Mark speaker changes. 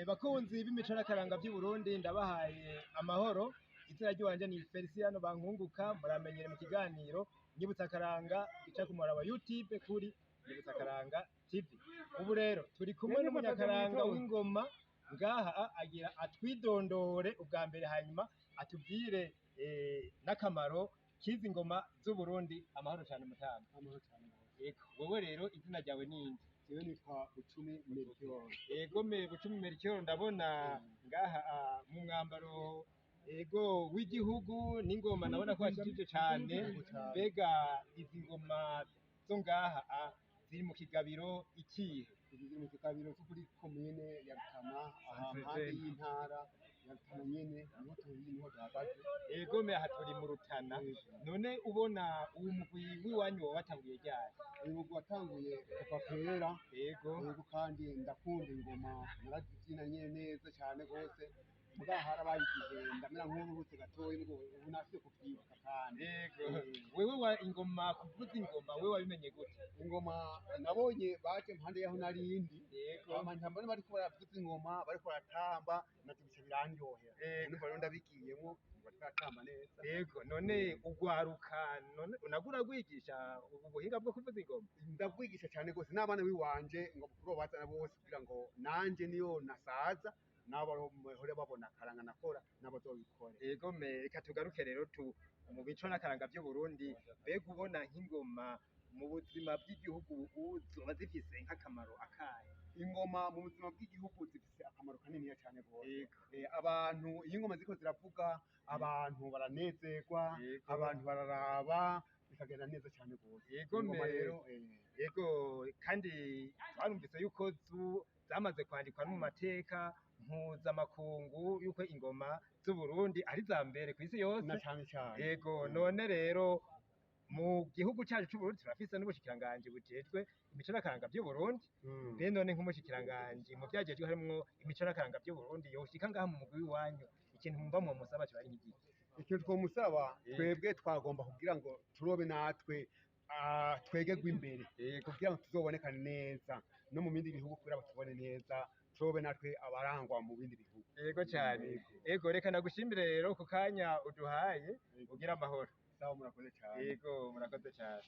Speaker 1: Bakunzi b'imico n'akaranga vy'i Burundi ndabahaye amahoro. Izina ry'iwanje ni Feliciano Bankunguka, muramenyere mu kiganiro Nyibutsa Akaranga gica ku muhora wa YouTube kuri Nyibutsa Akaranga TV. Ubu rero turi kumwe n'umunyakaranga w'ingoma ngaha agira atwidondore ubwa mbere, hanyuma atubwire n'akamaro k'izi ngoma z'u Burundi. Amahoro cane mutama.
Speaker 2: Amahoro cane.
Speaker 1: Yego, wewe rero izina ryawe ninde?
Speaker 2: Jewe nitwa Bucumi Melchior.
Speaker 1: Ego Bucumi Melchior, ndabona ngaha mu mwambaro w'igihugu n'ingoma nabona ko hashitije cane. Mbega izi ngoma zo ngaha ziri mu kigabiro ikihe?
Speaker 2: Ziri mu kigabiro cyo kuri komine ya Rutana, ahandi y'intara ya Rutana nyene, niho duhagaze.
Speaker 1: Ego aha turi mu Rutana. None ubona uwo mugwi w'iwanyu watanguye ryari?
Speaker 2: Uyu mugwi watanguye kuva kera.
Speaker 1: Ego
Speaker 2: kandi ndakunda ingoma, narazivyina nyene neza cane gose. Muga harabaye igihe ndamera nk'uruhutse gatoyi, ngo ubu nasiye kuvyibuka cane.
Speaker 1: Ego wewe ingoma, kuvuza ingoma wewe wabimenye gute?
Speaker 2: Ingoma nabonye baje impande yaho narindi.
Speaker 1: Ego
Speaker 2: Mbona bariko baravuza ingoma, bariko baratamba, navyibushe birandyohera. Numva rero ndabigiyemwo, bariko baratamba neza.
Speaker 1: Ego none ugwaruka, none unagura gwigisha ubu buhinga bwo kuvuza ingoma?
Speaker 2: Ndabwigisha cane gose n'abana biwanje, ngo kuro bazana bose kugira ngo nanje niyo nasaza nabo bahore babona akaranga nakora nabo zobikore.
Speaker 1: Ego reka tugaruke rero mu mico n'akaranga vy'u Burundi. Mbega ubona nk'ingoma mu buzima bw'igihugu zoba zifise nk'akamaro akahe?
Speaker 2: Ingoma mu buzima bw'igihugu zifise akamaro kaniniya cane gose. Abantu iyo ingoma ziko ziravuga, abantu baranezerwa, abantu bararaba, bikagenda neza cane gose.
Speaker 1: Ego kandi twarumvise yuko zamaze kwandikwa no mu mateka mpuzamakungu yuko ingoma z'u Burundi ari za mbere kw'isi yose.
Speaker 2: Na cane cane.
Speaker 1: Ego none rero mu gihugu cacu c'u Burundi turafise n'ubushikiranganji bujejwe imico n'akaranga vy'u Burundi. Mbe none nk'umushikiranganji mu vyajejwe harimwo imico n'akaranga vy'u Burundi, yoshika ngaha mu mugwi w'iwanyu, ikintu mwumva mwomusaba kiba ari nk'iki?
Speaker 2: Ikintu twomusaba, twebwe twagomba kugira ngo turobe natwe twegerwe imbere, kugira ngo tuzobonekane neza no mu bindi bihugu, kugira batubone neza, turobe natwe abarangwa mu bindi bihugu.
Speaker 1: Ego cane. Ego reka ndagushimire rero ku kanya uduhaye, ugira amahoro.
Speaker 2: Sawa, murakoze cane.
Speaker 1: Ego murakoze cane.